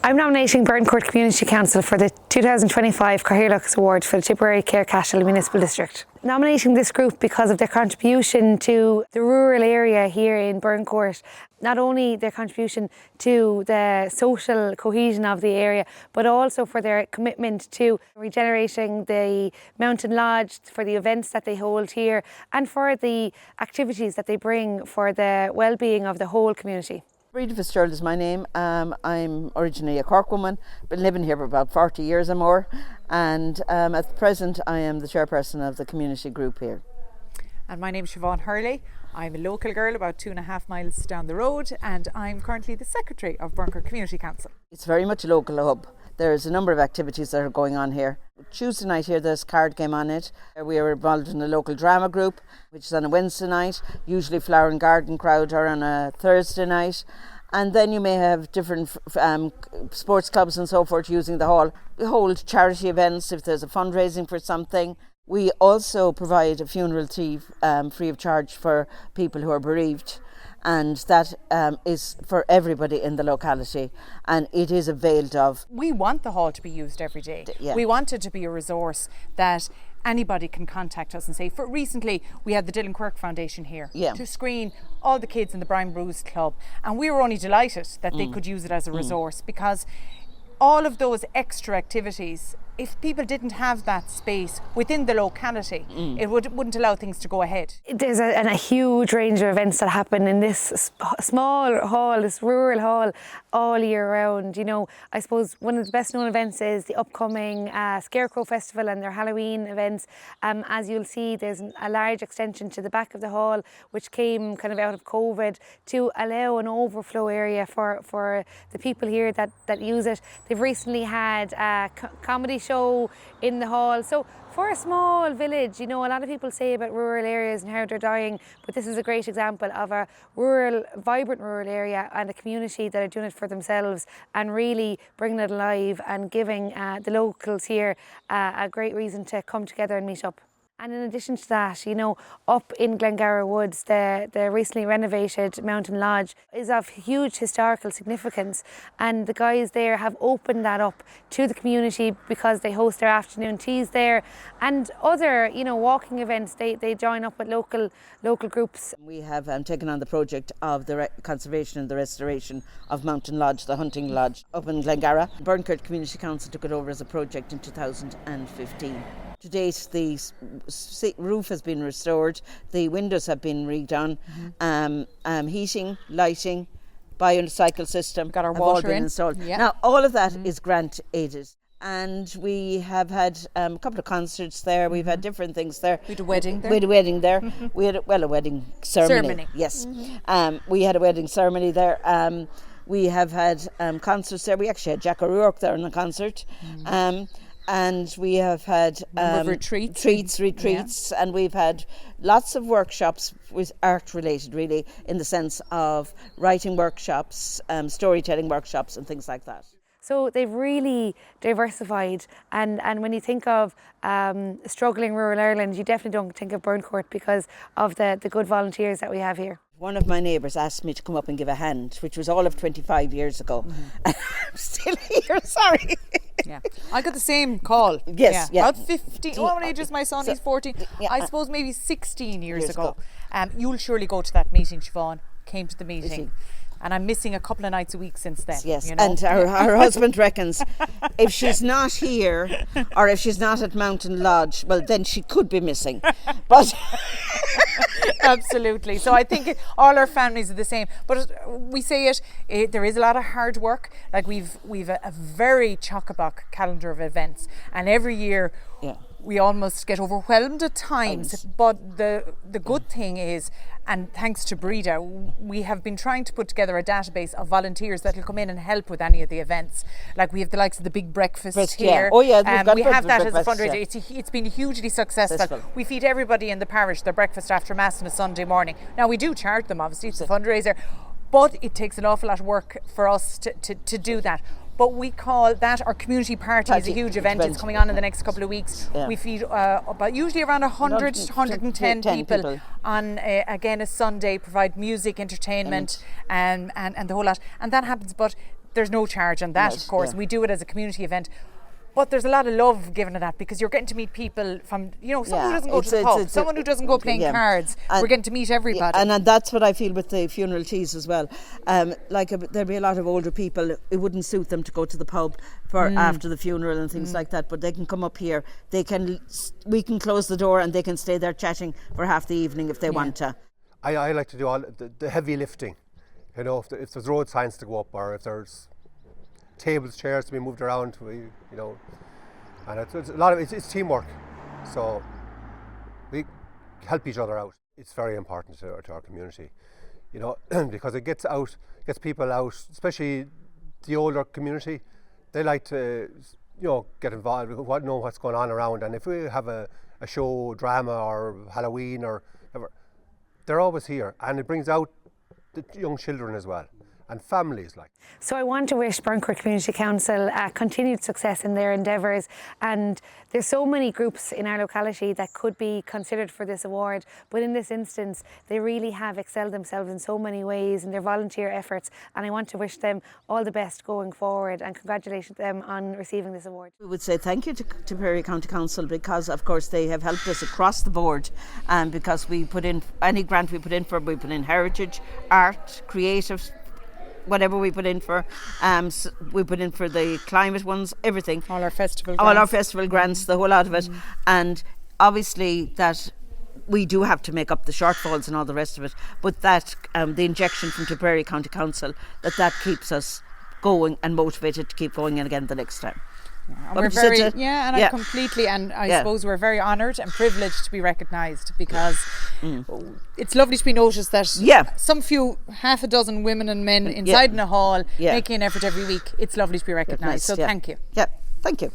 I'm nominating Burncourt Community Council for the 2025 Cathaoirleach Award for the Tipperary-Cahir-Cashel Municipal District. Nominating this group because of their contribution to the rural area here in Burncourt. Not only their contribution to the social cohesion of the area, but also for their commitment to regenerating the Mountain Lodge, for the events that they hold here, and for the activities that they bring for the well-being of the whole community. Bríd Fitzgerald is my name. I'm originally a Cork woman, been living here for about 40 years or more, and at present I am the chairperson of the community group here. And my name is Siobhan Hurley. I'm a local girl about 2.5 miles down the road, and I'm currently the secretary of Burncourt Community Council. It's very much a local hub. There's a number of activities that are going on here. Tuesday night here there's card game on it. We are involved in the local drama group, which is on a Wednesday night. Usually Flower and Garden crowd are on a Thursday night. And then you may have different sports clubs and so forth using the hall. We hold charity events if there's a fundraising for something. We also provide a funeral tea free of charge for people who are bereaved. And that is for everybody in the locality, and it is availed of. We want the hall to be used every day. Yeah. We want it to be a resource that anybody can contact us and say. For recently, we had the Dylan Quirk Foundation here to screen all the kids in the Brian Bruce Club, and we were only delighted that they could use it as a resource, because all of those extra activities, if people didn't have that space within the locality, it wouldn't allow things to go ahead. There's a huge range of events that happen in this small hall, this rural hall, all year round. You know, I suppose one of the best known events is the upcoming Scarecrow Festival and their Halloween events. As you'll see, there's a large extension to the back of the hall, which came kind of out of COVID to allow an overflow area for the people here that use it. They've recently had a comedy show in the hall. So for a small village, you know, a lot of people say about rural areas and how they're dying, but this is a great example of a vibrant rural area and a community that are doing it for themselves and really bringing it alive and giving the locals here a great reason to come together and meet up. And in addition to that, you know, up in Glengarra Woods, the recently renovated Mountain Lodge is of huge historical significance, and the guys there have opened that up to the community because they host their afternoon teas there and other, you know, walking events. They join up with local groups. We have taken on the project of the conservation and the restoration of Mountain Lodge, the hunting lodge up in Glengarra. Burncourt Community Council took it over as a project in 2015. To date, the roof has been restored, the windows have been redone, heating, lighting, biocycle system got our have all water been in. installed. Yeah. Now, all of that is grant aided. And we have had a couple of concerts there. We've had different things there. We had a wedding there. We had a wedding there. We had a wedding ceremony. Yes. We had a wedding ceremony there. We have had concerts there. We actually had Jack O'Rourke there in a concert. And we have had retreats, and we've had lots of workshops with art related, really, in the sense of writing workshops, storytelling workshops and things like that. So they've really diversified, and when you think of struggling rural Ireland, you definitely don't think of Burncourt because of the good volunteers that we have here. One of my neighbours asked me to come up and give a hand, which was all of 25 years ago. And I'm still here, sorry. Yeah, I got the same call. Yes, yeah. About 15. What age is my son? He's 14. Yeah. I suppose maybe 16 years ago. You'll surely go to that meeting, Siobhan. Came to the meeting. And I'm missing a couple of nights a week since then. Yes, you know? and our husband reckons if she's not here or if she's not at Mountain Lodge, well, then she could be missing. But absolutely. So I think all our families are the same. But we say there is a lot of hard work. Like we've a very chock-a-block calendar of events, and every year we almost get overwhelmed at times. But the good thing is, and thanks to Breda, we have been trying to put together a database of volunteers that will come in and help with any of the events. Like we have the likes of the Big Breakfast here. Oh yeah, we have that as a fundraiser. It's been hugely successful. We feed everybody in the parish their breakfast after Mass on a Sunday morning. Now we do charge them, obviously, it's a fundraiser, but it takes an awful lot of work for us to do that. But we call that our community party. Is a huge event. It's coming on in the next couple of weeks. We feed about usually around 110 people on again a Sunday. Provide music, entertainment, and the whole lot. And that happens. But there's no charge on that, Yes, of course. yeah. We do it as a community event. But there's a lot of love given to that, because you're getting to meet people from, someone who doesn't go to the pub, someone who doesn't go playing cards. We're getting to meet everybody. And that's what I feel with the funeral teas as well. There'll be a lot of older people, it wouldn't suit them to go to the pub for after the funeral and things like that, but they can come up here. We can close the door and they can stay there chatting for half the evening if they want to. I like to do all the heavy lifting. If there's road signs to go up, or if there's tables, chairs to be moved around, and it's a lot of it's teamwork. So we help each other out. It's very important to our community, because it gets people out, especially the older community. They like to, get involved, know what's going on around. And if we have a show, drama, or Halloween, or whatever, they're always here, and it brings out the young children as well, and families like. So I want to wish Burncourt Community Council continued success in their endeavours, and there's so many groups in our locality that could be considered for this award, but in this instance they really have excelled themselves in so many ways in their volunteer efforts, and I want to wish them all the best going forward and congratulate them on receiving this award. We would say thank you to Tipperary County Council, because of course they have helped us across the board, and because we put in any grant we put in heritage, art, creative, whatever we put in for, we put in for the climate ones, everything. All our festival grants, the whole lot of it. And obviously that we do have to make up the shortfalls and all the rest of it, but that the injection from Tipperary County Council, that keeps us going and motivated to keep going again the next time. And we're very, I completely, and I suppose we're very honoured and privileged to be recognised, because it's lovely to be noticed that some half a dozen women and men inside in a hall making an effort every week. It's lovely to be recognised. So thank you. Yeah, thank you.